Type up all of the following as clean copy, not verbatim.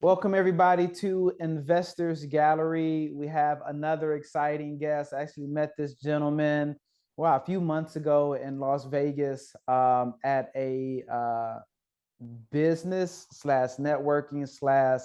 Welcome everybody to Investors Gallery. We have another exciting guest. I actually met this gentleman, a few months ago in Las Vegas at a business slash networking slash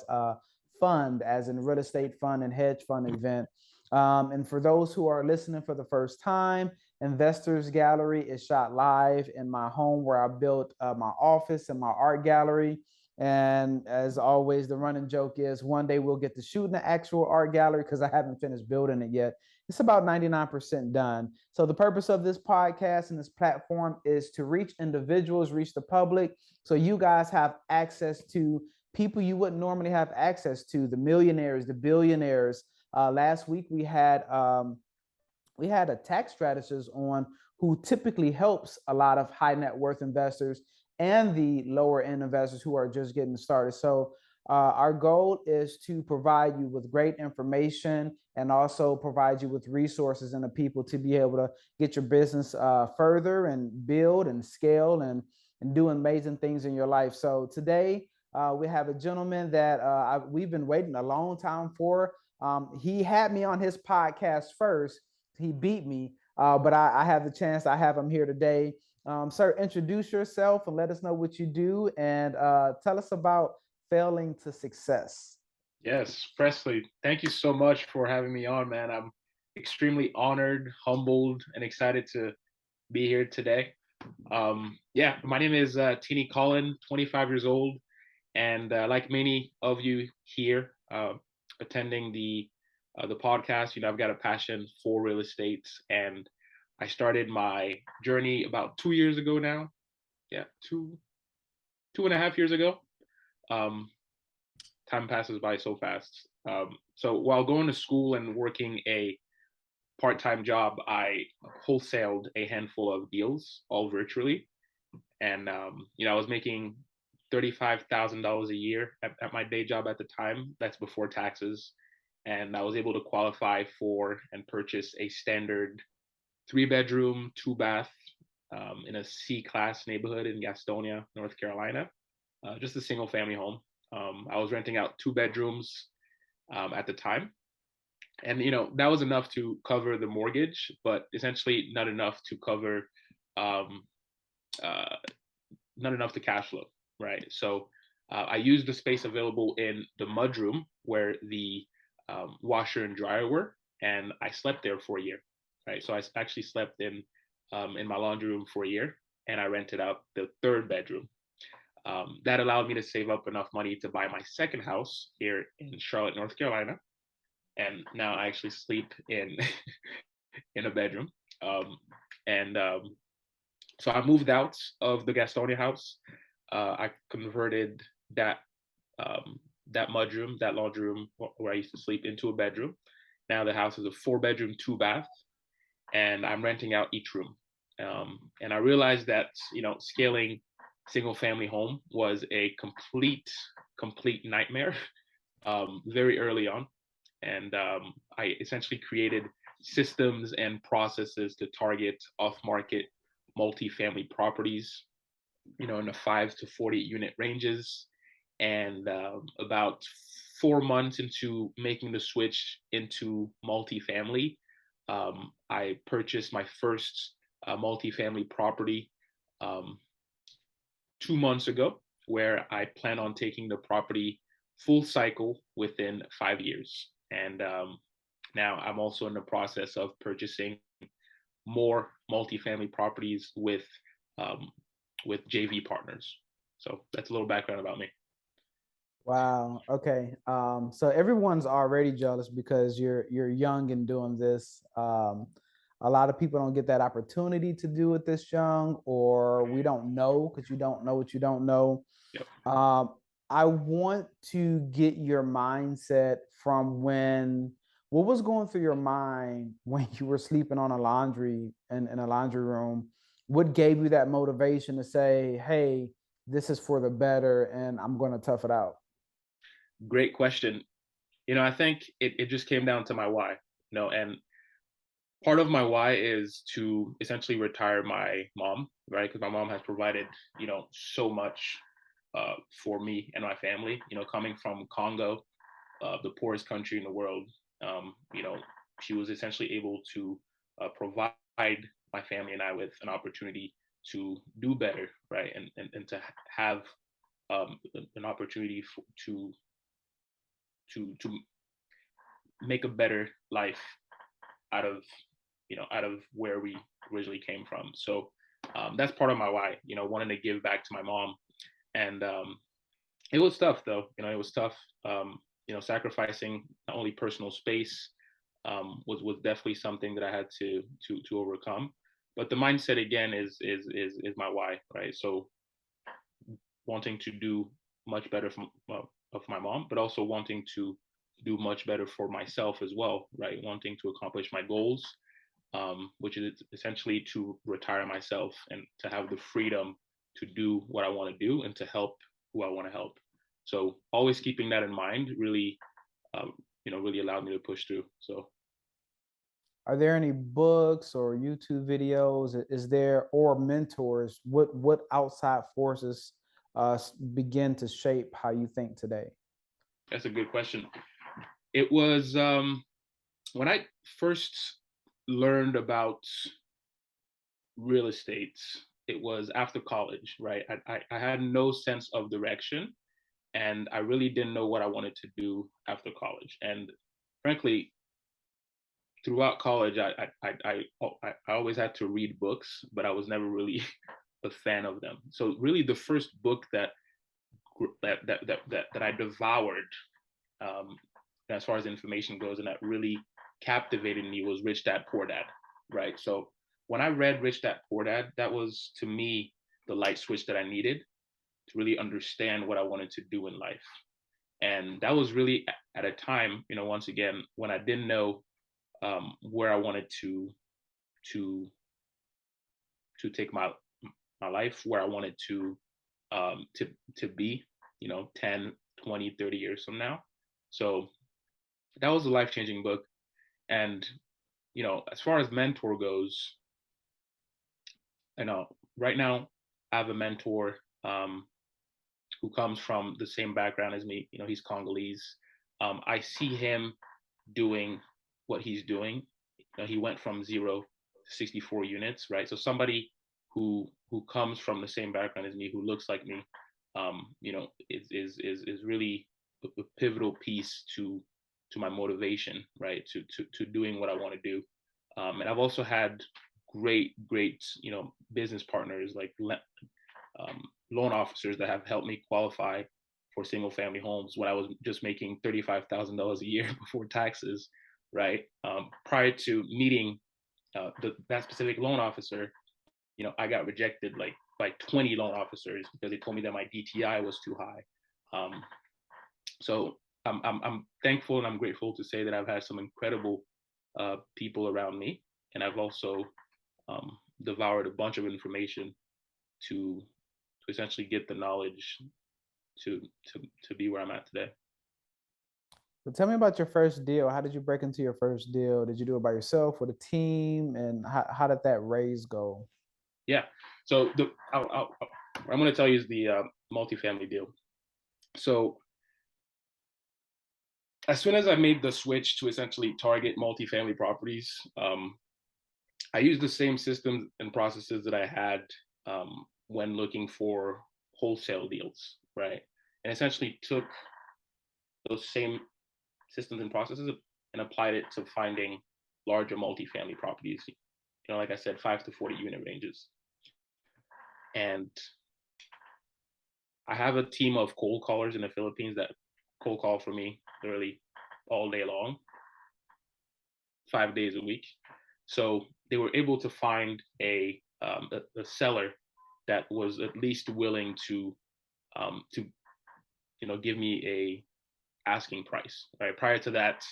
fund, as in real estate fund and hedge fund event. And for those who are listening for the first time, Investors Gallery is shot live in my home where I built my office and my art gallery. And as always, the running joke is one day we'll get to shoot in the actual art gallery because I haven't finished building it yet. It's about 99% done. So the purpose of this podcast and this platform is to reach individuals, reach the public, so you guys have access to people you wouldn't normally have access to, the millionaires, the billionaires. Last week we had a tax strategist on who typically helps a lot of high net worth investors and the lower end investors who are just getting started. So our goal is to provide you with great information and also provide you with resources and the people to be able to get your business further and build and scale and do amazing things in your life. So today we have a gentleman that we've been waiting a long time for. He had me on his podcast first. He beat me, but I have the chance. I have him here today. Sir, introduce yourself and let us know what you do, and tell us about failing to success. Yes, Presley, thank you so much for having me on, man. I'm extremely honored, humbled, and excited to be here today. Yeah, my name is Tinny Colin, 25 years old, and like many of you here attending the podcast, I've got a passion for real estate, and I started my journey about 2 years ago now. Yeah, two and a half years ago. Um, Time passes by so fast. So while going to school and working a part-time job, I wholesaled a handful of deals, all virtually, and I was making $35,000 a year at my day job at the time. That's before taxes, and I was able to qualify for and purchase a standard three-bedroom, two-bath in a C-class neighborhood in Gastonia, North Carolina, just a single-family home. I was renting out two bedrooms at the time, and that was enough to cover the mortgage, but essentially not enough to cover, um, uh, not enough to cash flow, right? So I used the space available in the mudroom where the washer and dryer were, and I slept there for a year, right? So I actually slept in my laundry room for a year, and I rented out the third bedroom. That allowed me to save up enough money to buy my second house here in Charlotte, North Carolina, and now I actually sleep in in a bedroom. Um, and so I moved out of the Gastonia house. I converted that that mudroom, that laundry room where I used to sleep, into a bedroom. Now the house is a four-bedroom, two-bath, and I'm renting out each room. And I realized that scaling single family home was a complete nightmare very early on, and I essentially created systems and processes to target off market multifamily properties, in the 5 to 40 unit ranges. And about 4 months into making the switch into multifamily, I purchased my first multifamily property um, 2 months ago, where I plan on taking the property full cycle within 5 years. And now I'm also in the process of purchasing more multifamily properties um, with JV partners. So that's a little background about me. Wow. Okay. So everyone's already jealous because you're young and doing this. A lot of people don't get that opportunity to do it this young, or we don't know because you don't know what you don't know. Yep. Um, I want to get your mindset from what was going through your mind when you were sleeping on a laundry in a laundry room? What gave you that motivation to say, hey, this is for the better and I'm going to tough it out? Great question. I think it just came down to my why. And part of my why is to essentially retire my mom, right? Because my mom has provided, so much for me and my family. You know, coming from Congo, the poorest country in the world, you know, she was essentially able to provide my family and I with an opportunity to do better, right, and to have an opportunity to make a better life out of out of where we originally came from. So that's part of my why, you know, wanting to give back to my mom. And it was tough though, you know, it was tough. You know, sacrificing not only personal space was definitely something that I had to overcome. But the mindset again is my why, right? So wanting to do much better of my mom, but also wanting to do much better for myself as well, right? Wanting to accomplish my goals, which is essentially to retire myself and to have the freedom to do what I want to do and to help who I want to help. So always keeping that in mind really, you know, really allowed me to push through. So Are there any books or YouTube videos? Is there, or mentors? What outside forces begin to shape how you think today? that's a good question. It was when I first learned about real estate, it was after college, right? I had no sense of direction, and I really didn't know what I wanted to do after college. And frankly, throughout college, I always had to read books, but I was never really a fan of them. So really, the first book that I devoured, um, as far as information goes, and that really captivated me was Rich Dad Poor Dad, right? So when I read Rich Dad Poor Dad, that was to me the light switch that I needed to really understand what I wanted to do in life. And that was really at a time, you know, once again, when I didn't know where I wanted to take my life, where I wanted to be, you know, 10, 20, 30 years from now. So that was a life-changing book. And, you know, as far as mentor goes, you know, right now I have a mentor who comes from the same background as me. You know, he's Congolese. I see him doing what he's doing. You know, he went from 0 to 64 units, right? So somebody who comes from the same background as me, who looks like me, you know, is really a pivotal piece to my motivation, right? To doing what I want to do. And I've also had great, you know, business partners like loan officers that have helped me qualify for single family homes when I was just making $35,000 a year before taxes, right? Prior to meeting that specific loan officer, you know, I got rejected like by 20 loan officers because they told me that my DTI was too high. So I'm thankful and I'm grateful to say that I've had some incredible people around me, and I've also devoured a bunch of information to essentially get the knowledge to to be where I'm at today. So tell me about your first deal. How did you break into your first deal? Did you do it by yourself with a team? And how did that raise go? Yeah. So what I'm going to tell you is the multifamily deal. So as soon as I made the switch to essentially target multifamily properties, I used the same systems and processes that I had when looking for wholesale deals, right? And essentially took those same systems and processes and applied it to finding larger multifamily properties. You know, like I said, 5 to 40 unit ranges. And I have a team of cold callers in the Philippines that cold call for me literally all day long, 5 days a week. So they were able to find a seller that was at least willing to you know, give me a asking price. Right. Prior to that,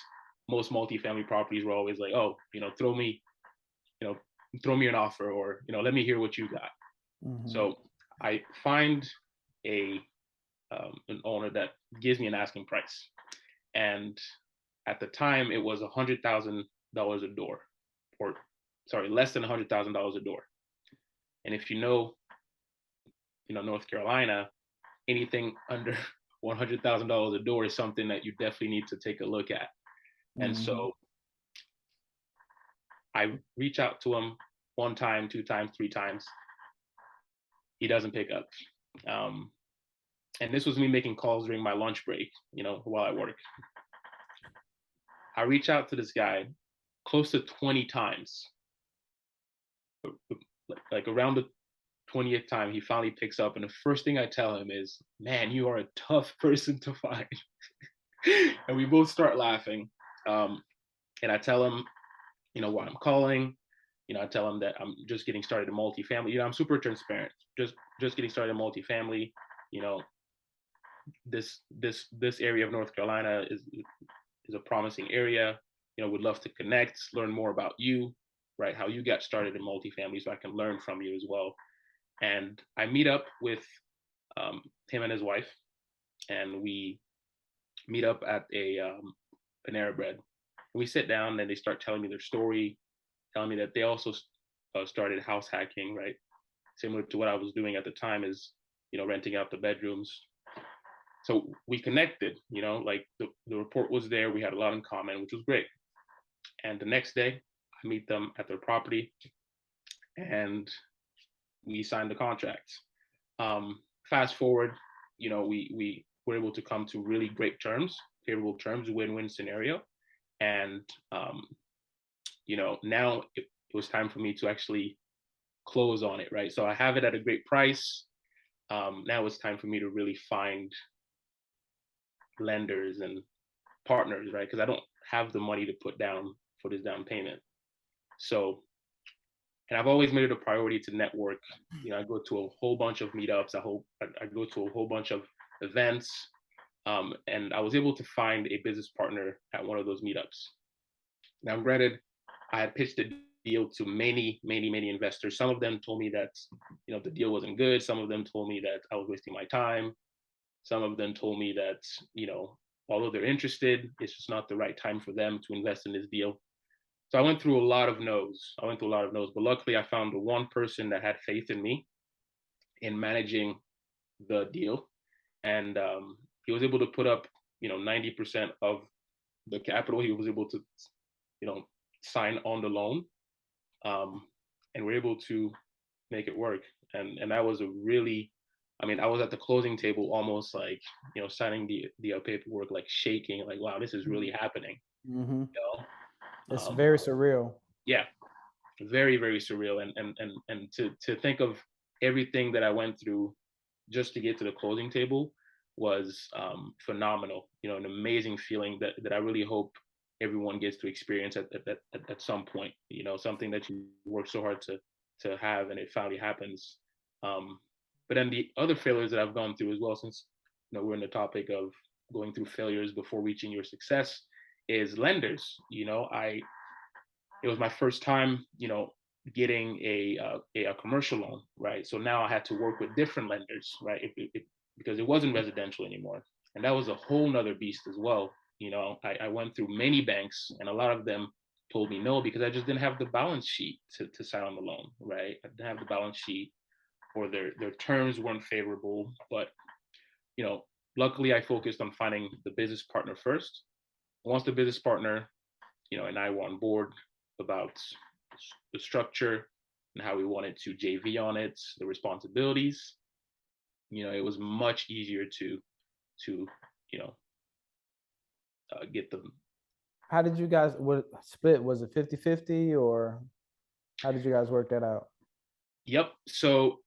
most multifamily properties were always like, oh, you know, you know, throw me an offer, or, you know, let me hear what you got. Hmm. So I find a an owner that gives me an asking price, and at the time it was $100,000 a door, or sorry, less than $100,000 a door. And if you know North Carolina, anything under $100,000 a door is something that you definitely need to take a look at. And Mm-hmm. so I reach out to him one time, two times, three times. He doesn't pick up. Um, and this was me making calls during my lunch break, while I work. I reach out to this guy close to 20 times. Like around the 20th time, he finally picks up. And the first thing I tell him is, man, you are a tough person to find. And we both start laughing. And I tell him, why I'm calling. I tell him that I'm just getting started in multifamily. I'm super transparent. Just getting started in multifamily. You know, this area of North Carolina is a promising area. Would love to connect, learn more about you, right? How you got started in multifamily, so I can learn from you as well. And I meet up with him and his wife, and we meet up at a Panera Bread. We sit down, and they start telling me their story, telling me that they also started house hacking, right? Similar to what I was doing at the time, is renting out the bedrooms. So we connected, like the report was there. We had a lot in common, which was great. And the next day, I meet them at their property, and we signed the contract. Fast forward, we were able to come to really great terms, favorable terms, win-win scenario. And now it was time for me to actually close on it, right? So I have it at a great price. Now it's time for me to really find lenders and partners, right? Because I don't have the money to put down for this down payment. So, and I've always made it a priority to network. I go to a whole bunch of meetups. I go to a whole bunch of events, and I was able to find a business partner at one of those meetups. Now, granted, I had pitched a deal to many, many, many investors. Some of them told me that the deal wasn't good. Some of them told me that I was wasting my time. Some of them told me that although they're interested, it's just not the right time for them to invest in this deal. So I went through a lot of no's. But luckily I found the one person that had faith in me in managing the deal, and he was able to put up 90% of the capital. He was able to sign on the loan, and we're able to make it work. And that was a really, I was at the closing table almost like signing the paperwork, like shaking, like, wow, this is really happening. Mm-hmm. It's Um, very surreal. yeah, very, very surreal. And to think of everything that I went through just to get to the closing table was phenomenal. An amazing feeling that I really hope everyone gets to experience at some point. Something that you work so hard to have, and it finally happens. But then the other failures that I've gone through as well, since we're in the topic of going through failures before reaching your success, is lenders. It was my first time, getting a commercial loan, right? So now I had to work with different lenders, right? Because it wasn't residential anymore, and that was a whole nother beast as well. I went through many banks, and a lot of them told me no because I just didn't have the balance sheet to sign on the loan, right? I didn't have the balance sheet, or their terms weren't favorable. But luckily I focused on finding the business partner first. Once the business partner, and I were on board about the structure and how we wanted to JV on it, the responsibilities, it was much easier to get them. How did you guys what split? Was it 50-50, or how did you guys work that out? Yep. So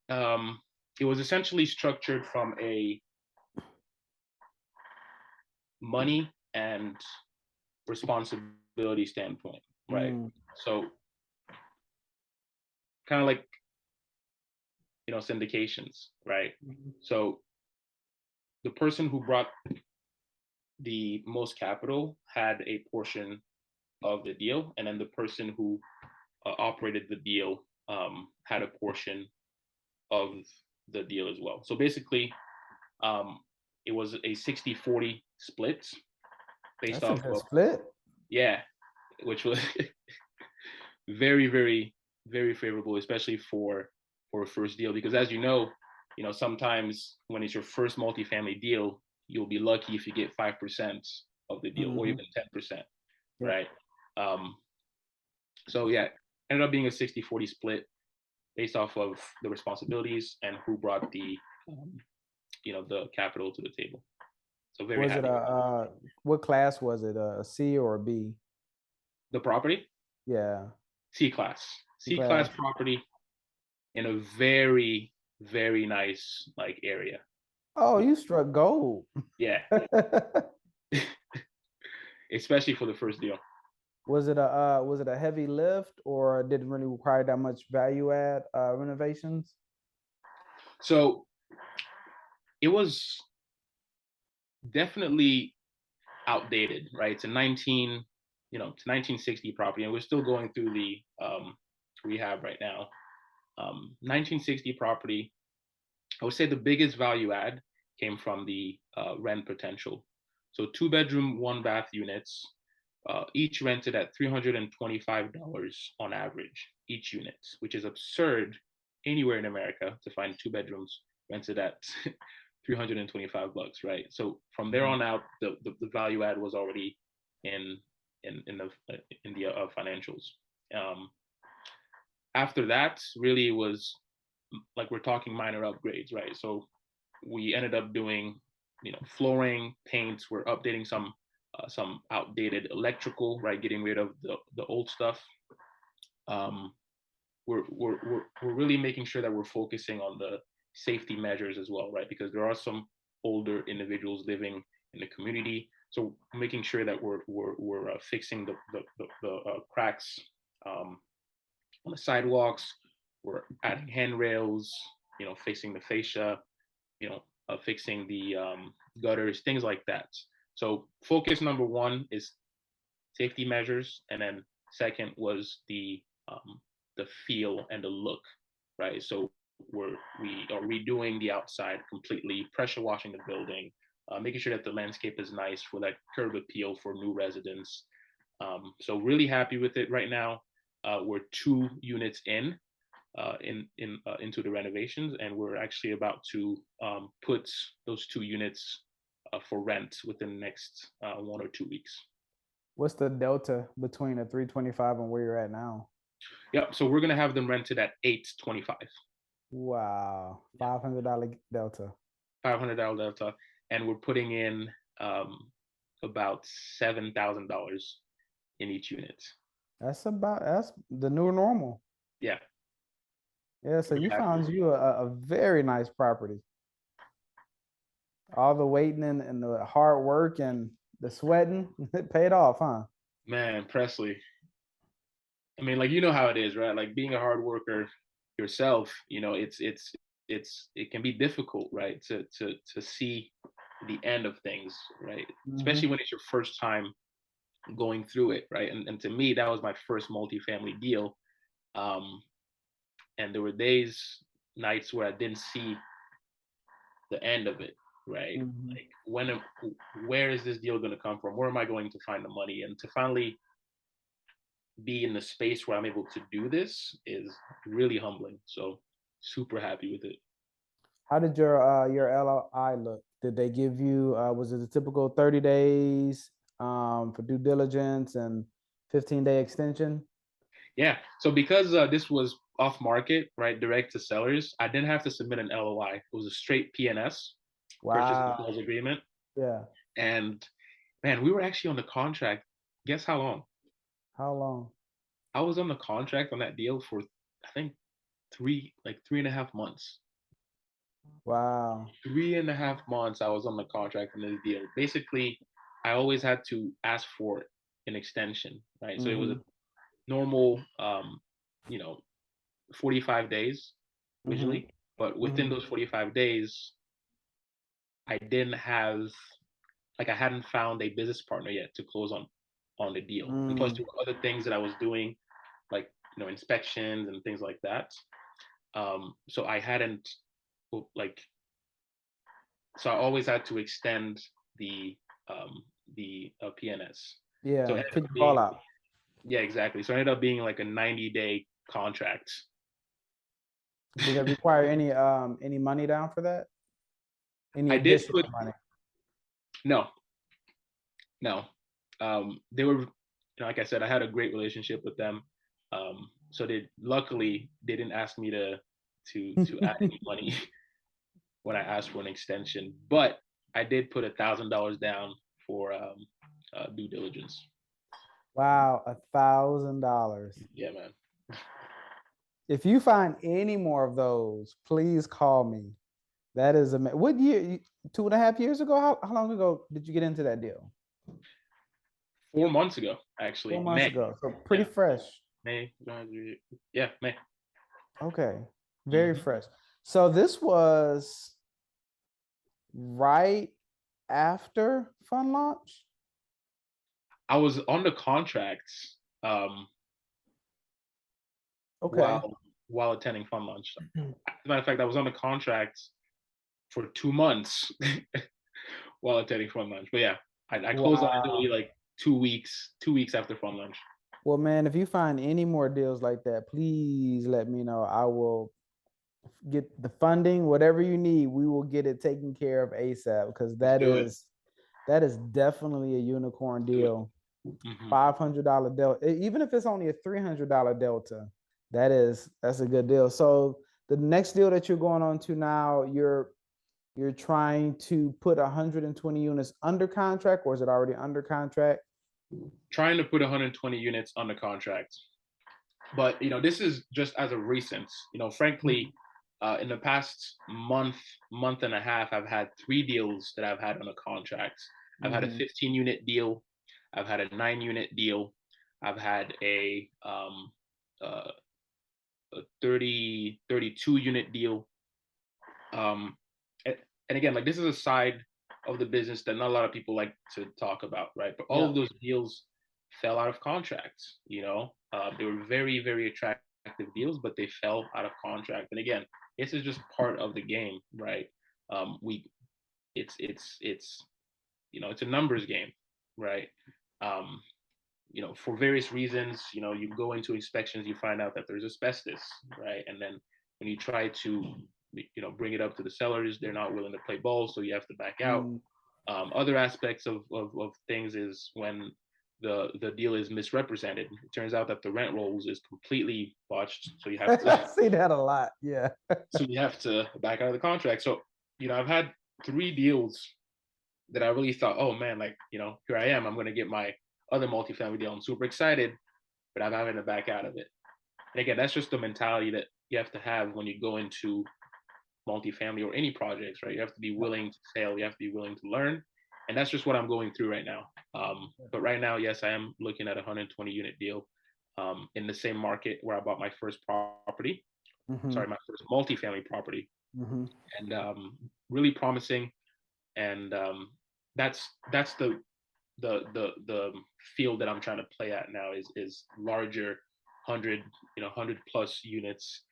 it was essentially structured from a money and responsibility standpoint, right? Mm, So kind of like syndications, right? mhm. So the person who brought the most capital had a portion of the deal, and then the person who operated the deal had a portion of the deal as well. So basically, um, it was a 60-40 split based That's a off good of, split. yeah, which was very, very, very favorable, especially for a first deal, because as you know, sometimes when it's your first multifamily deal, you'll be lucky if you get 5% of the deal or Mm-hmm. even 10%, Yep. right? Um, so yeah, ended up being a 60-40 split based off of the responsibilities and who brought um, the capital to the table. So very Was it happy with it. what class was it? A C or a B? The property, Yeah, C class, C C class class. property in a very, very nice like area. Oh, you struck gold. Yeah, especially for the first deal. Was it a heavy lift or did it really require that much value add renovations? So it was definitely outdated, right? It's 1960 property, and we're still going through the rehab right now. 1960 property, I would say the biggest value add came from the rent potential. So 2 bedroom, 1 bath units, each rented at $325 on average, each unit, which is absurd anywhere in America to find 2 bedrooms rented at $325, right? So from there Mhm. on out, the value add was already in in the financials. Um, After that, really was like we're talking minor upgrades, right? So we ended up doing, flooring, paints. We're updating some outdated electrical, right? Getting rid of the old stuff. Um, we're really making sure that we're focusing on the safety measures as well, right? Because there are some older individuals living in the community, so making sure that we're fixing the cracks um, on the sidewalks. We're adding handrails, fixing the fascia, fixing the gutters, things like that. So focus number one is safety measures, and then second was the feel and the look, right? So we are redoing the outside completely, pressure washing the building, making sure that the landscape is nice for that curb appeal for new residents. So really happy with it right now. We're 2 units into the renovations, and we're actually about to put those 2 units for rent within the next 1 or 2 weeks. What's the delta between a 325 and where you're at now? Yep. So we're gonna have them rented at 825. Wow, Yeah, $500 delta. $500 delta, and we're putting in about $7,000 in each unit. That's the new normal. Yeah, Yeah, so very you happy found with it. you a very nice property. All the waiting and the hard work and the sweating, it paid off, huh? Man, Presley. I mean, like you know how it is, right? Like being a hard worker yourself, it can be difficult, right? To see the end of things, right? Especially Hmm. when it's your first time going through it, right? And to me, that was my first multifamily deal. Um, and there were days, nights where I didn't see the end of it, right? Hmm. Like where is this deal going to come from? Where am I going to find the money? And to finally be in the space where I'm able to do this is really humbling. So super happy with it. How did your LOI look? Did they give you was it a typical 30 days for due diligence and 15-day extension? Yeah. So because this was off market, right, direct to sellers, I didn't have to submit an LOI. It was a straight PNS, purchase and Wow. sales agreement. Yeah. And man, we were actually on the contract. Guess how long? How long? I was on the contract on that deal for I think like 3.5 months. Wow. 3.5 months I was on the contract on this deal. Basically, I always had to ask for an extension, right? So it was a Hmm. normal, you know, 45 days Hmm. originally, but within Hmm. those 45 days, I didn't have, like, I hadn't found a business partner yet to close on the deal. And plus, Mm. there were other things that I was doing, like inspections and things like that. So I hadn't like so I always had to extend the PNS. So it Yeah. ended Kick up the ball being out. yeah, exactly. So it ended up being like a 90-day contract. Did it require any money down for that? Any I did additional put money? no, no. They were, like I said, I had a great relationship with them. So they luckily they didn't ask me to add any money when I asked for an extension, but I did put $1,000 down for due diligence. Wow, $1,000. Yeah, man. If you find any more of those, please call me. That is amazing. What year? 2.5 years ago? How long ago did you get into that deal? 4 months ago, 4 actually, months May. ago. So pretty Yeah, fresh. May. Yeah, May. Okay. Very Hmm. fresh. So this was right after fund launch? I was on the contracts Okay. while attending fund launch. As a matter of fact, I was on the contracts for 2 months while attending fund launch. But yeah, I closed on it Wow. literally like 2 weeks after fund launch. Well, man, if you find any more deals like that, please let me know. I will get the funding, whatever you need, we will get it taken care of ASAP because Let's do it. that is definitely a unicorn Do it. deal. Hmm. $500 delta, even if it's only a $300 delta, that's a good deal. So the next deal that you're going on to now, you're trying to put 120 units under contract, or is it already under contract? Trying to put 120 units on the contract. But this is just as a recent. Frankly, in the past month and a half, I've had 3 deals that I've had on a contract. I've had a Mm-hmm. 15 unit deal, I've had a 9 unit deal, I've had uh, a 32 unit deal. Um, and again, like this is a side of the business that not a lot of people like to talk about, right? But all Yeah. of those deals fell out of contracts. They were very, very attractive deals, but they fell out of contract. And again, this is just part of the game, right? We, it's it's a numbers game, right? Um, for various reasons, you go into inspections, you find out that there's asbestos, right? And then when you try to, bring it up to the sellers, they're not willing to play ball, so you have to back out. Mm. Other aspects of things is when the deal is misrepresented. It turns out that the rent rolls is completely botched, so you have to I see that a lot. Yeah. back out of the contract. So I've had 3 deals that I really thought, oh man, like here I am, I'm going to get my other multifamily deal. I'm super excited, but I'm having to back out of it. And again, that's just the mentality that you have to have when you go into multifamily or any projects, right? You have to be willing to fail, you have to be willing to learn. And that's just what I'm going through right now. But right now, yes, I am looking at a 120 unit deal in the same market where I bought my first property. Mm-hmm. Sorry, my first multifamily property, Mm-hmm. and really promising. And that's the field that I'm trying to play at now is larger, 100 plus units,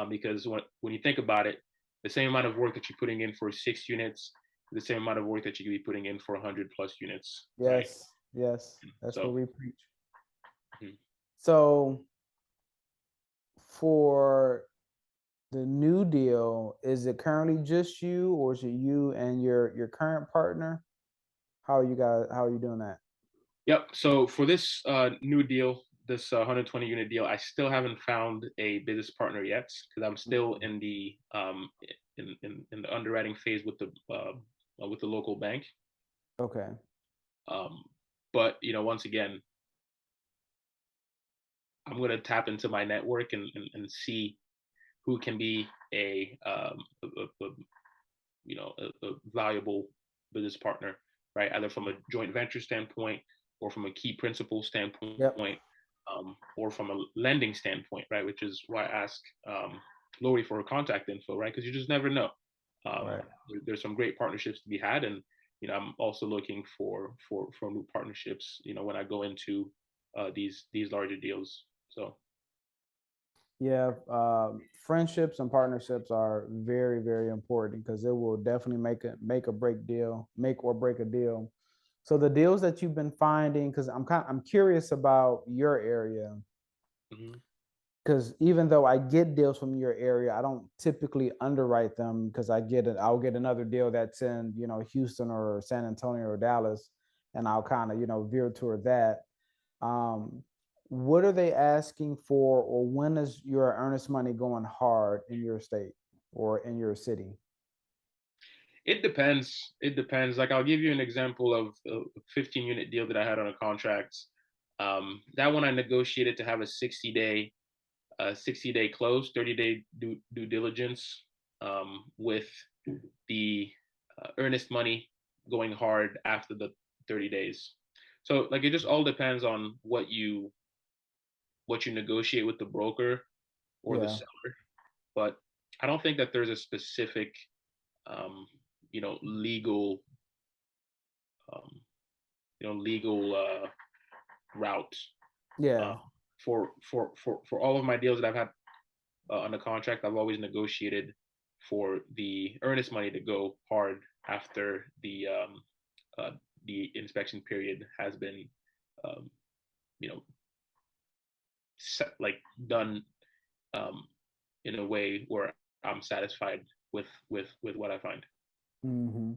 because when you think about it, the same amount of work that you're putting in for 6 units, the same amount of work that you could be putting in for 100 plus units, right? Yes. Yes. That's what So we preach. mhm. So for the new deal, is it currently just you, or is it you and your current partner? How are you doing that? Yep. So for this new deal, this 120 unit deal, I still haven't found a business partner yet because I'm still in the in the underwriting phase with the local bank. Okay. Um, but once again, I'm going to tap into my network and see who can be a valuable business partner, right? Either from a joint venture standpoint or from a key principal Yep. standpoint, or from a lending standpoint, right? Which is why I ask Lori for her contact info, right? Because you just never know. Right. There's some great partnerships to be had, and I'm also looking for new partnerships. When I go into these larger deals. So Yeah. Friendships and partnerships are very, very important because it will definitely make or break a deal. So the deals that you've been finding, because I'm curious about your area, mhm. because even though I get deals from your area, I don't typically underwrite them because I'll get another deal that's in, Houston or San Antonio or Dallas, and I'll kind of, veer toward that. Um, what are they asking for, or when is your earnest money going hard in your state or in your city? It depends. It depends. Like I'll give you an example of a 15 unit deal that I had on a contract. That one I negotiated to have a 60-day close, 30-day due diligence, with the earnest money going hard after the 30 days. So like it just all depends on what you negotiate with the broker or the Yeah, seller. But I don't think that there's a specific um, legal um, legal route uh, yeah. for all of my deals that I've had on the contract. I've always negotiated for the earnest money to go hard after uh, the inspection period has been um, you know set, like done um, in a way where I'm satisfied with what I find. hmm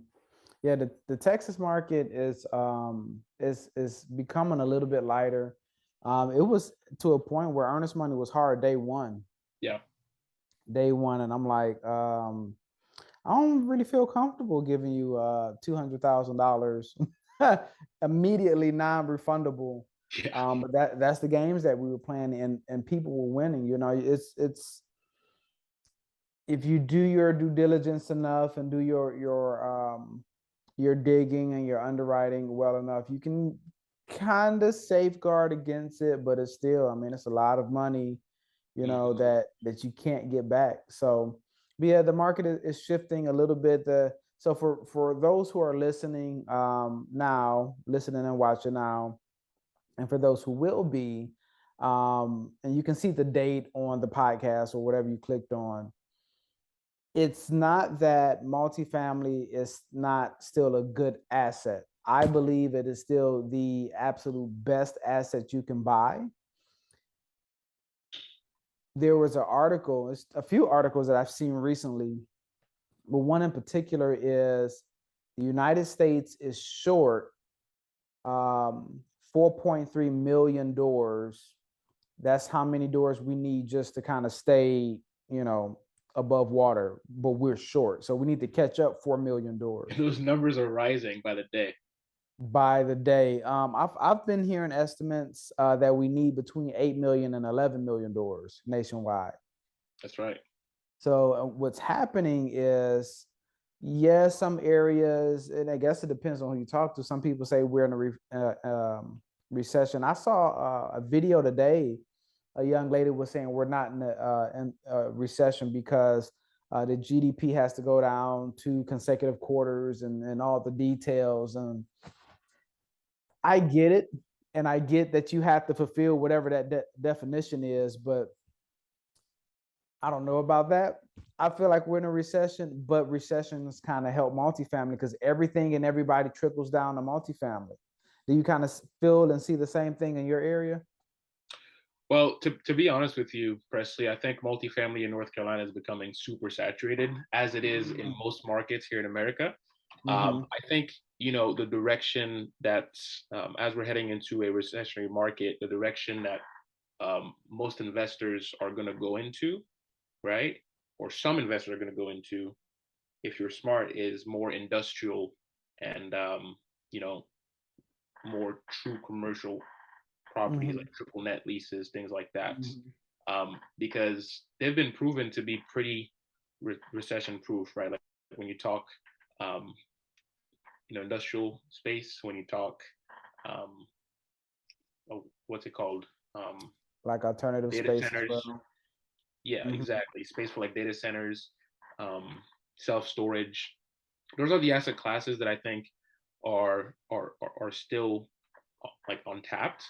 Yeah, the Texas market is becoming a little bit lighter. It was to a point where earnest money was hard Yeah, day one, and I'm like, I don't really feel comfortable giving you $200,000 immediately non-refundable. yeah, But that's the games that we were playing, and people were winning. It's if you do your due diligence enough and do your digging and your underwriting well enough, you can kind of safeguard against it. But it's still, I mean, it's a lot of money, hmm that you can't get back. So, but yeah, the market is shifting a little bit. So for those who are listening now, listening and watching now, and for those who will be, and you can see the date on the podcast or whatever you clicked on. It's not that multifamily is not still a good asset. I believe it is still the absolute best asset you can buy. There was an article, it's a few articles that I've seen recently, but one in particular is the United States is short 4.3 million doors. That's how many doors we need just to kind of stay, you know, above water, but we're short. So we need to catch up 4 million doors those numbers are rising by the day. by the day. I've been hearing estimates that we need between 8 million and 11 million doors nationwide. That's right. So what's happening is, yes, some areas, and I guess it depends on who you talk to. Some people say we're in a recession. I saw a video today. A young lady was saying we're not in a recession because the GDP has to go down 2 consecutive quarters and all the details. And I get it, and I get that you have to fulfill whatever that definition is, but I don't know about that. I feel like we're in a recession, but recessions kind of help multifamily because everything and everybody trickles down to multifamily. Do you kind of feel and see the same thing in your area? Well, to be honest with you, Presley, I think multifamily in North Carolina is becoming super saturated, as it is in most markets here in America. Mm-hmm. I think the direction that as we're heading into a recessionary market, the direction that most investors are going to go into, right, or some investors are going to go into, if you're smart, is more industrial and you know more true commercial properties Mm-hmm. like triple net leases, things like that, Mm-hmm. because they've been proven to be pretty recession proof, right? Like when you talk, um, industrial space, when you talk, um, oh, what's it called? Um, Like alternative Data space as centers. well. Yeah, Mm-hmm. exactly. Space for like data centers, self storage. Those are the asset classes that I think are still like untapped,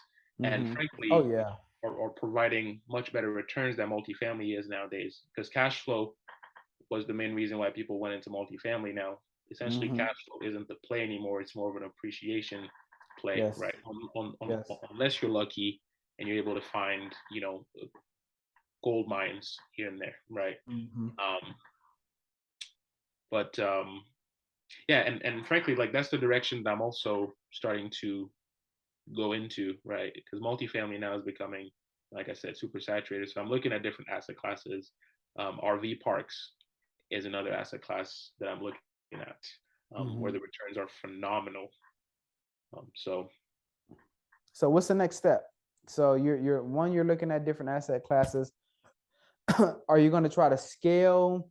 and Mm-hmm. Oh frankly, yeah. are providing much better returns than multifamily is nowadays. Because cash flow was the main reason why people went into multifamily. Now, essentially, Mm-hmm. cash flow isn't the play anymore. It's more of an appreciation play, Yes. right? Yes. Unless you're lucky and you're able to find, gold mines here and there, right? Mm-hmm. Um, but yeah, and frankly, like that's the direction that I'm also starting to go into, right? Because multifamily now is becoming, like I said, super saturated. So I'm looking at different asset classes. RV parks is another asset class that I'm looking at, where the Mm-hmm. returns are phenomenal. So So what's the next step? So you're looking at different asset classes. Are you going to try to scale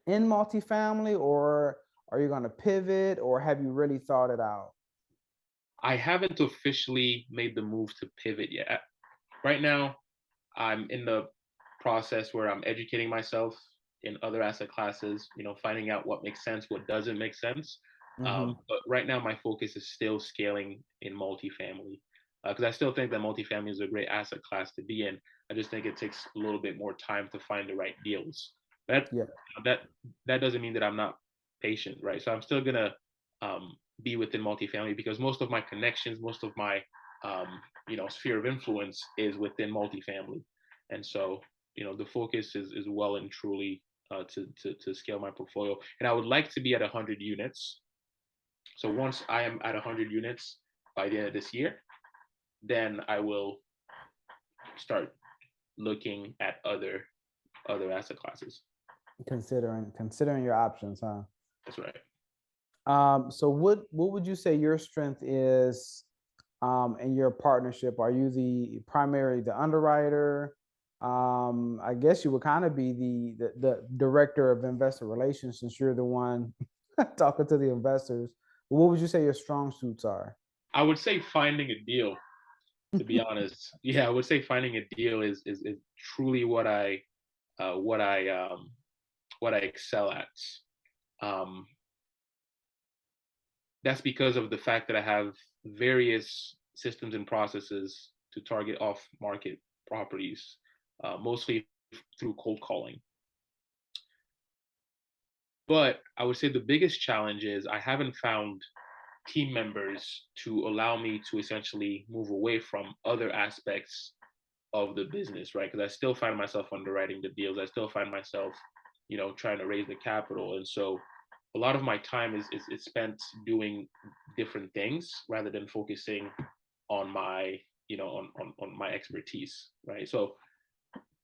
in multifamily, or are you going to pivot, or have you really thought it out? I haven't officially made the move to pivot yet. Right now, I'm in the process where I'm educating myself in other asset classes, finding out what makes sense, what doesn't make sense. Mm-hmm. But right now, my focus is still scaling in multifamily because I still think that multifamily is a great asset class to be in. I just think it takes a little bit more time to find the right deals. That Yeah. that that doesn't mean that I'm not patient, right? So I'm still gonna be within multifamily because most of my connections, most of my sphere of influence is within multifamily, and so the focus is well and truly to scale my portfolio, and I would like to be at 100 units. So once I am at 100 units by the end of this year, then I will start looking at other asset classes. Considering your options, huh? That's right. So what would you say your strength is in your partnership? Are you the underwriter? I guess you would kind of be the director of investor relations, since you're the one talking to the investors. What would you say your strong suits are? I would say finding a deal, to be honest. Yeah, I would say finding a deal is truly uh, what I um, what I excel at. Um, that's because of the fact that I have various systems and processes to target off market properties, mostly through cold calling. But I would say the biggest challenge is I haven't found team members to allow me to essentially move away from other aspects of the business, right? Because I still find myself underwriting the deals. I still find myself, trying to raise the capital. And so a lot of my time is spent doing different things rather than focusing on my, on my expertise, right? So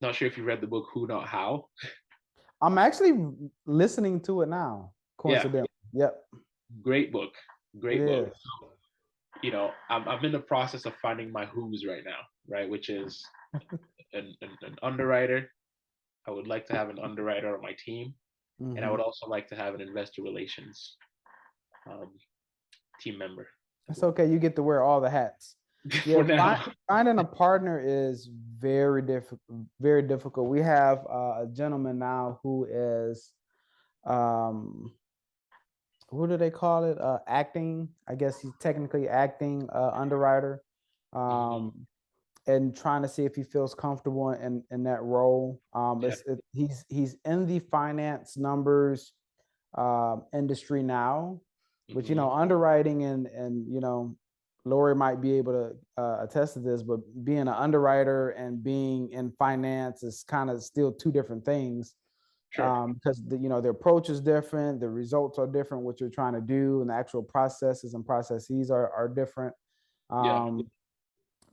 not sure if you read the book Who Not How. I'm actually listening to it now. Yeah, Coincidentally, yep, great book. it Great book. is. I'm in the process of finding my who's right now, right? Which is an underwriter. I would like to have an underwriter on my team, and I Hmm. would also like to have an investor relations um, team member as It's well. okay. You get to wear all the hats. For Yeah, now. finding a partner is very difficult. Very difficult. We have a gentleman now who is, um, what do they call it? Acting. I guess he's technically acting underwriter, Mhm. um, and trying to see if he feels comfortable in that role. Yeah. He's in the finance numbers industry now, but Hmm. underwriting and Lori might be able to attest to this, but being an underwriter and being in finance is kind of still two different things, Sure. because the approach is different, the results are different, what you're trying to do, and the actual processes and processes are different. Yeah. um,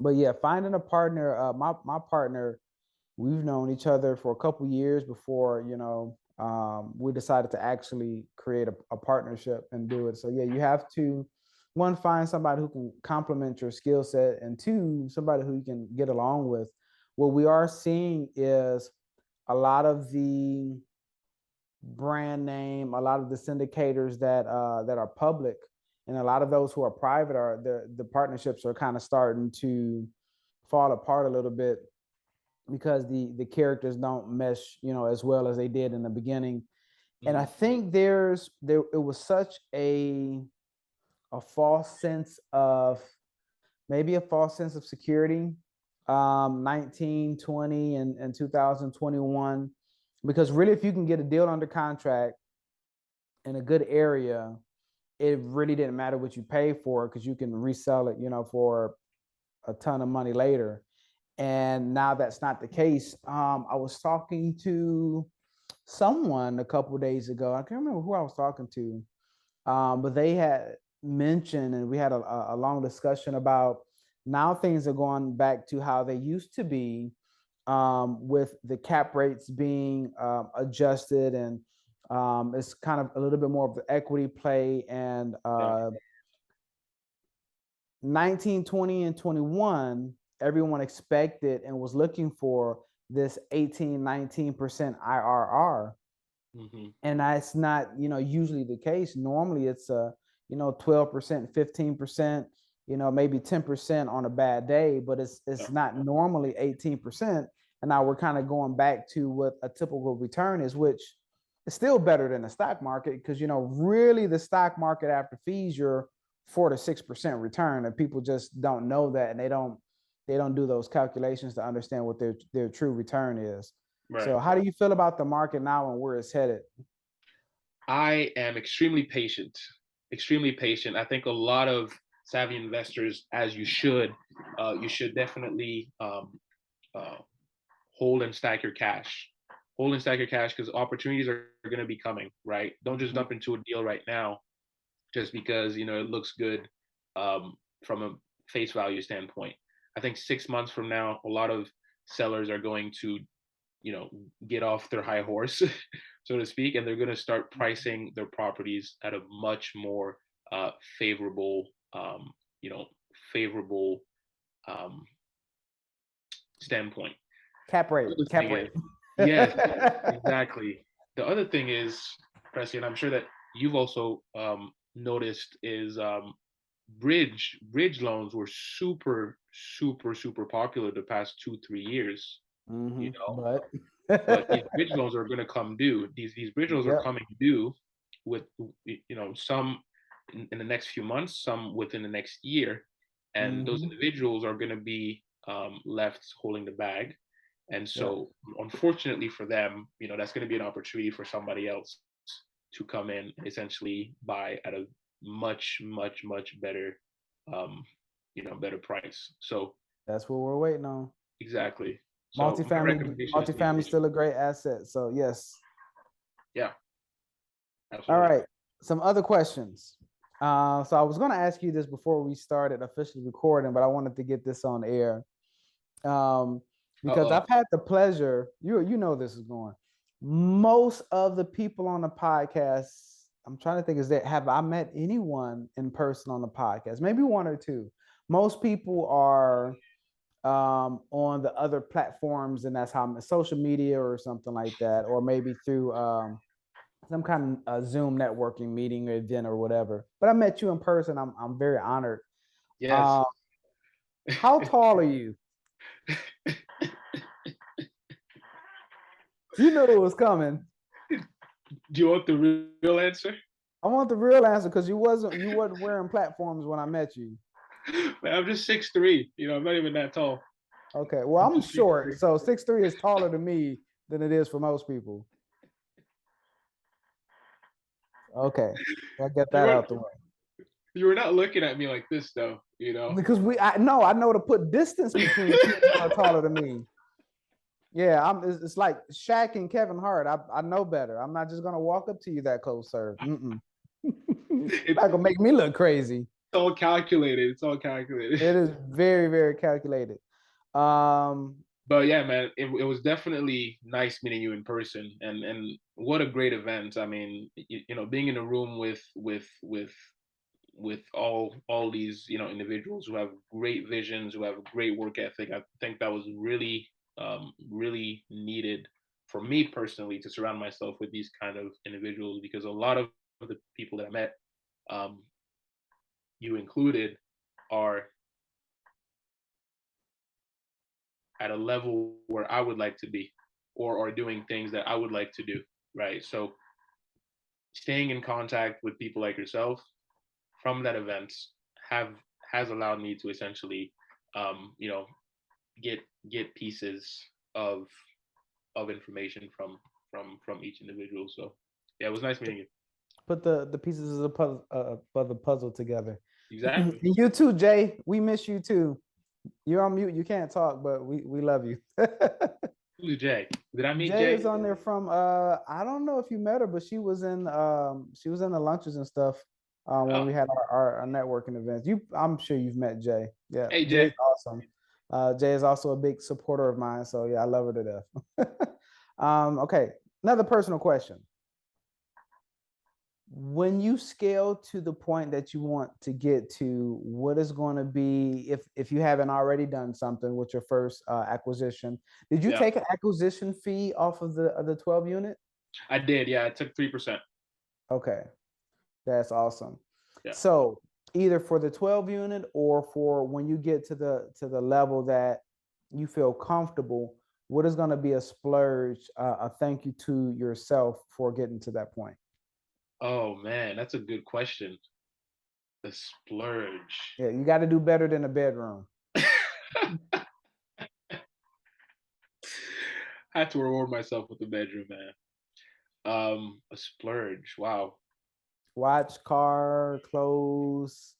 but yeah, finding a partner, my partner, we've known each other for a couple years before we decided to actually create a partnership and do it. So yeah, you have to, one, find somebody who can complement your skill set, and two, somebody who you can get along with. What we are seeing is a lot of the brand name, a lot of the syndicators that are public, and a lot of those who are private, are the partnerships are kind of starting to fall apart a little bit, because the characters don't mesh as well as they did in the beginning. And I Hmm. think there it was such a false sense of, maybe a false sense of security, 1920 and 2021, because really, if you can get a deal under contract in a good area, it really didn't matter what you pay for, because you can resell it for a ton of money later. And now that's not the case. I was talking to someone a couple of days ago. I can't remember who I was talking to, but they had mentioned, and we had a long discussion about now things are going back to how they used to be, with the cap rates being adjusted, and it's kind of a little bit more of the equity play. And Yeah. 19, 20, and 21, everyone expected and was looking for this 18, 19% IRR. Hmm. And that's not, usually the case. Normally it's 12%, 15%, maybe 10% on a bad day, but it's not normally 18%. And now we're kind of going back to what a typical return is, which is still better than the stock market, because really the stock market after fees, you're 4 to 6% return, and people just don't know that, and they don't do those calculations to understand what their true return is. Right. So how do you feel about the market now and where it's headed? I am extremely patient. Extremely patient. I think a lot of savvy investors, as you should definitely uh, hold and stack your cash. Hold and stack your cash because opportunities are going to be coming. Right. Don't just dump into a deal right now just because it looks good from a face value standpoint. I think 6 months from now, a lot of sellers are going to get off their high horse, so to speak, and they're going to start pricing their properties at a much more favorable, favorable um, standpoint. Cap The rate, other cap thing is, rate. yes, exactly. The other thing is, Presley, and I'm sure that you've also noticed is bridge loans were super, super, super popular the past 2, 3 years. You know, But but these bridge loans are going to come due. These bridge loans are yep. coming due with some in the next few months, some within the next year, and those individuals are going to be left holding the bag. And Yep. so, unfortunately for them, that's going to be an opportunity for somebody else to come in and essentially buy at a much, much, much better, better price. So That's what we're waiting on. exactly. So my Multifamily, recommendation is to be multifamily patient. still a great asset. So yes. Yeah, All absolutely. right. Some other questions. So I was going to ask you this before we started officially recording, but I wanted to get this on air, because Uh-oh. I've had the pleasure. You know this is going. Most of the people on the podcast, I'm trying to think, have I met anyone in person on the podcast? Maybe one or two. Most people are on the other platforms, and that's how social media or something like that, or maybe through some kind of Zoom networking meeting or event or whatever. But I met you in person. I'm very honored. Yes. Um, how tall are you? You knew it was coming. Do you want the real answer? I want the real answer, because you wasn't wearing platforms when I met you. Man, I'm just 6'3". I'm not even that tall. Okay, well, I'm I'm just 6'3". short, so 6'3" is taller to me than it is for most people. Okay, I get You that weren't out the way. you were not looking at me like this though, Because I know to put distance between people who are taller than me. Yeah, it's like Shaq and Kevin Hart. I know better. I'm not just gonna walk up to you that close, sir. Mm-mm. It's Not gonna make me look crazy. all calculated. It's all calculated. It is very, very calculated. Um, But yeah, man, it was definitely nice meeting you in person, and what a great event. I mean, being in a room with all these individuals who have great visions, who have great work ethic. I think that was really really needed for me personally to surround myself with these kind of individuals because a lot of the people that I met, um, you included, are at a level where I would like to be, or are doing things that I would like to do. Right. So staying in contact with people like yourself from that event have has allowed me to essentially um, you know get pieces of information from each individual. So yeah, it was nice meeting you. put the pieces of the puzzle together. Exactly. You too, Jay. We miss you too. You're on mute. You can't talk, but we love you. Who's Jay? Did I meet Jay Jay? is on there from I don't know if you met her, but she was in the lunches and stuff when Oh, we had our networking events. I'm sure you've met Jay. Yeah, hey Jay's Jay. awesome. Jay is also a big supporter of mine, so yeah, I love her to death. Okay, another personal question. When you scale to the point that you want to get to, what is going to be, if you haven't already done something with your first acquisition, did you Yeah, take an acquisition fee off of the 12 unit? I did. Yeah, I took 3%. Okay, that's awesome. Yeah. So either for the 12 unit or for when you get to the level that you feel comfortable, what is going to be a splurge, a thank you to yourself for getting to that point? Oh man, that's a good question. The splurge. Yeah, you got to do better than a bedroom. I had to reward myself with the bedroom, man. A splurge. Wow. Watch, car, clothes,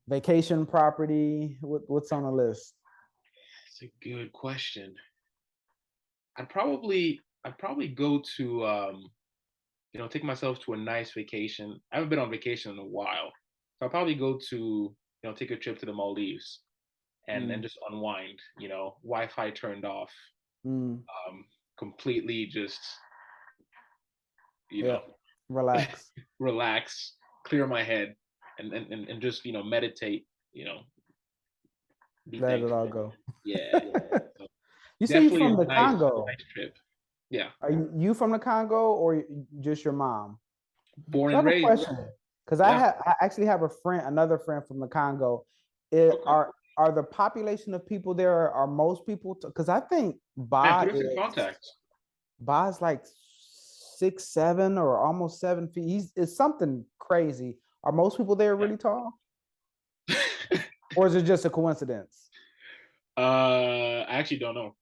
vacation property. What's on the list? That's a good question. I'd probably go to take myself to a nice vacation. I haven't been on vacation in a while. So I'll probably go to, take a trip to the Maldives and Mm, just unwind, Wi-Fi turned off, mm, completely just, you yeah, know, relax, relax, clear my head and just, meditate, be let it all thankful. go. Yeah. So You say you definitely a from the Congo. nice trip. Yeah. Are you from the Congo or just your mom? Born So I and have a raised. question because Yeah. I actually have a friend, another friend from the Congo. It, Okay. are the population of people there, are most people? Because I think Man, Ba put us in is contact. Ba's like 6'7" or almost 7 feet. It's something crazy. Are most people there really tall, or is it just a coincidence? I actually don't know.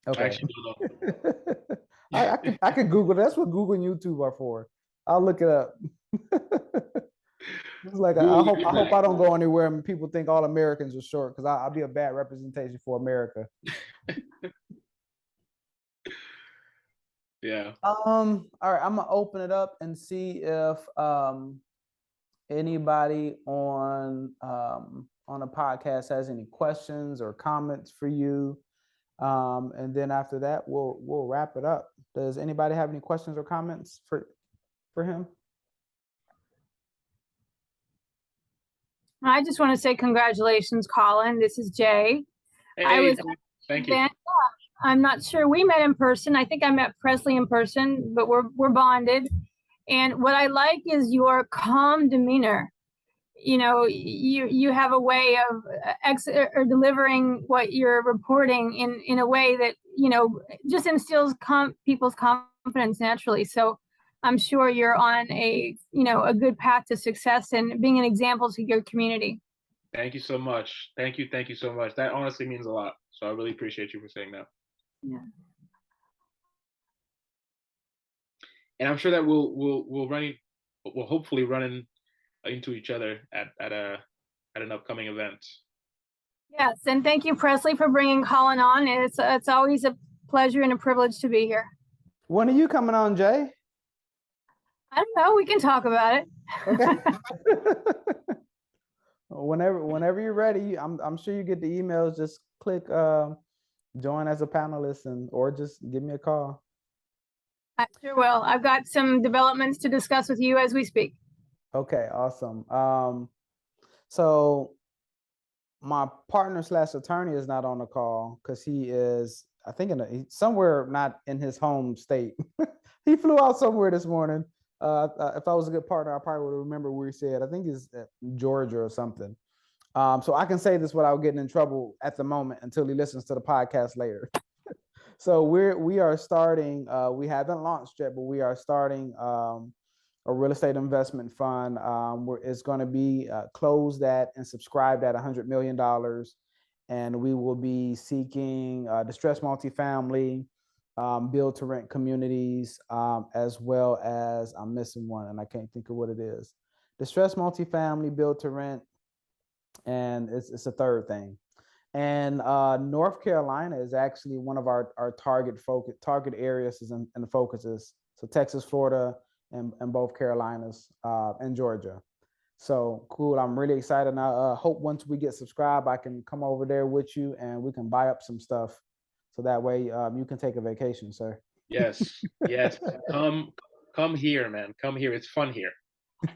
I Okay. actually don't know. I could Google. That's what Google and YouTube are for. I'll look it up. It's like Google will I get hope back. I don't go anywhere and people think all Americans are short because I'll be a bad representation for America. Yeah. All right, I'm gonna open it up and see if anybody on a podcast has any questions or comments for you. And then after that, we'll wrap it up. Does anybody have any questions or comments for him? I just want to say congratulations, Colin. This is Jay. I Hey, was thank you. event. I'm not sure we met in person. I think I met Presley in person, but we're bonded. And what I like is your calm demeanor. You have a way of or delivering what you're reporting in a way that just instills people's confidence naturally. So I'm sure you're on a good path to success and being an example to your community. Thank you so much. Thank you so much. That honestly means a lot. So I really appreciate you for saying that. Yeah. And I'm sure that we'll hopefully run into each other at an upcoming event. Yes, and thank you, Presley, for bringing Colin on. It's always a pleasure and a privilege to be here. When are you coming on, Jay? I don't know. We can talk about it. Okay. Whenever you're ready, I'm sure you get the emails. Just click join as a panelist or just give me a call. I sure will. I've got some developments to discuss with you as we speak. Okay, awesome. So my partner / attorney is not on the call because he is, I think, somewhere not in his home state. He flew out somewhere this morning. If I was a good partner, I probably would remember where he said. I think he's Georgia or something. So I can say this without getting in trouble at the moment until he listens to the podcast later. So we are starting. We haven't launched yet, but we are starting a real estate investment fund. Where it's going to be closed at and subscribed at $100 million, and we will be seeking distressed multifamily, build to rent communities, as well as I'm missing one, and I can't think of what it is. Distressed multifamily, build to rent, and it's a third thing. And North Carolina is actually one of our target areas and focuses. So Texas, Florida, and both Carolinas and Georgia. So cool. I'm really excited. And I hope once we get subscribed, I can come over there with you and we can buy up some stuff. So that way you can take a vacation, sir. Yes, yes. Come here, man. Come here. It's fun here.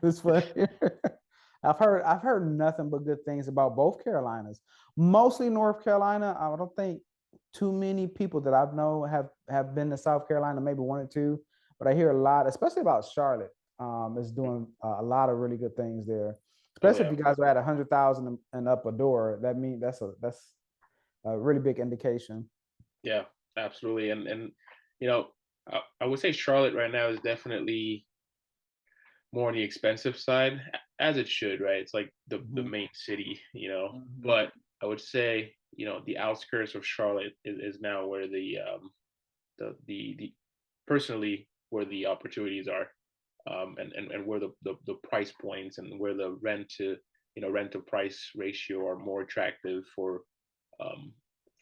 It's funny. I've heard nothing but good things about both Carolinas. Mostly North Carolina. I don't think too many people that I've known have been to South Carolina, maybe one or two, but I hear a lot, especially about Charlotte. Is doing a lot of really good things there. Oh Especially yeah. if you guys are at 100,000 and up a door. That means that's a really big indication. Yeah, absolutely. And you know, I would say Charlotte right now is definitely more on the expensive side, as it should, right? It's like the Mhm. main city, you know. Mhm. But I would say, you know, the outskirts of Charlotte is now where the personally where the opportunities are, and where the price points and where the rent to price ratio are more attractive for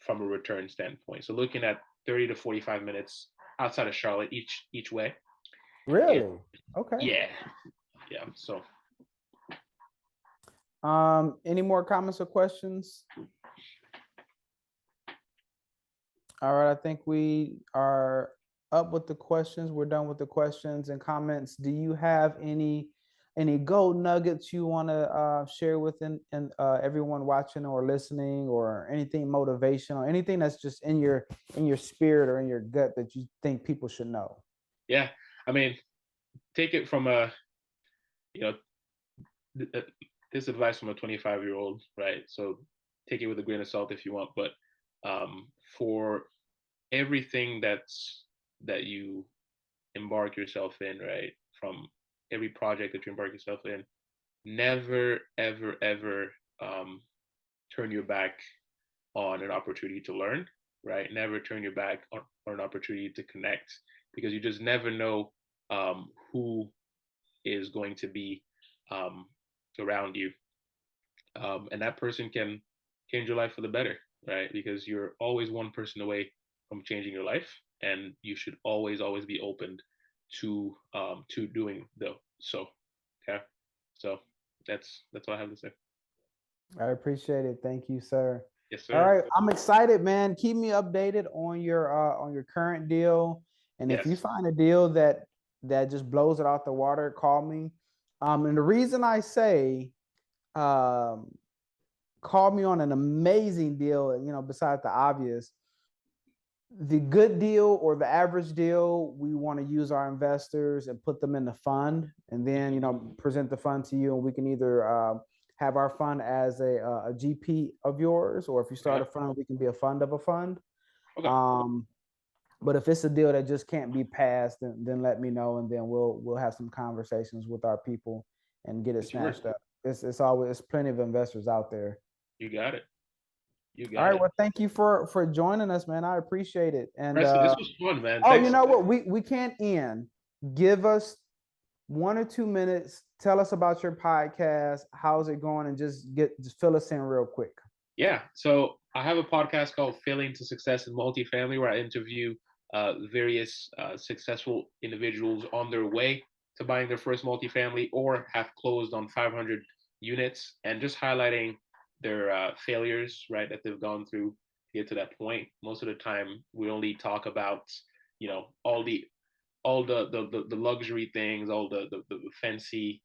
from a return standpoint. So looking at 30 to 45 minutes outside of Charlotte each way. It, Really? Okay. yeah, yeah. So Any more comments or questions? All right, I think we are up with the questions. We're done with the questions and comments. Do you have any gold nuggets you want to share with everyone watching or listening, or anything motivational, anything that's just in your spirit or in your gut that you think people should know? yeah, I mean, take it from a you know this advice from a 25-year-old, right? So take it with a grain of salt if you want, but for everything that you embark yourself in, right? From every project that you embark yourself in, never, ever, ever turn your back on an opportunity to learn, right? Never turn your back on an opportunity to connect, because you just never know who is going to be um, around you, and that person can change your life for the better, right? Because you're always one person away from changing your life, and you should always be open to doing so. Okay, so that's what I have to say. I appreciate it. Thank you, sir. Yes, All sir. right, I'm excited, man. Keep me updated on your current deal, and if you Yes. find a deal that just blows it out the water, call me. And the reason I say um, call me on an amazing deal, besides the obvious, the good deal or the average deal, we want to use our investors and put them in the fund, and then present the fund to you, and we can either have our fund as a GP of yours, or if you start a Okay. fund, we can be a fund of a fund. Okay. But if it's a deal that just can't be passed, then let me know, and then we'll have some conversations with our people and get it It's yours. snatched up. It's plenty of investors out there. You got it. You All got right, it. well, thank you for joining us, man. I appreciate it. And Presley, this was fun, man. oh, you Thanks. know what? We can't end. Give us 1 or 2 minutes. Tell us about your podcast. How's it going? And just fill us in real quick. Yeah. So I have a podcast called Failing to Success in Multifamily, where I interview various successful individuals on their way to buying their first multifamily or have closed on 500 units, and just highlighting their failures, right, that they've gone through to get to that point. Most of the time, we only talk about, all the luxury things, all the fancy,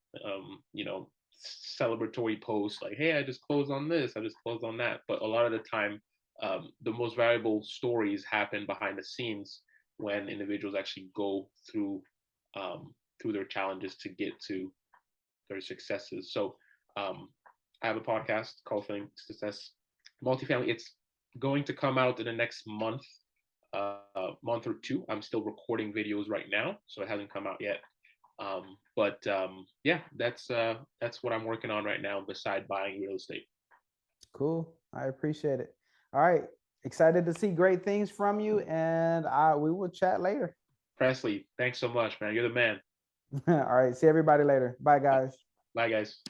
celebratory posts like, hey, I just closed on this, I just closed on that. But a lot of the time, the most valuable stories happen behind the scenes when individuals actually go through their challenges to get to their successes. So I have a podcast called Failing Success Multifamily. It's going to come out in the next month or two. I'm still recording videos right now, so it hasn't come out yet. But yeah, that's what I'm working on right now, beside buying real estate. Cool. I appreciate it. All right. Excited to see great things from you, and we will chat later. Presley, thanks so much, man. You're the man. All right. See everybody later. Bye, guys. Bye, guys.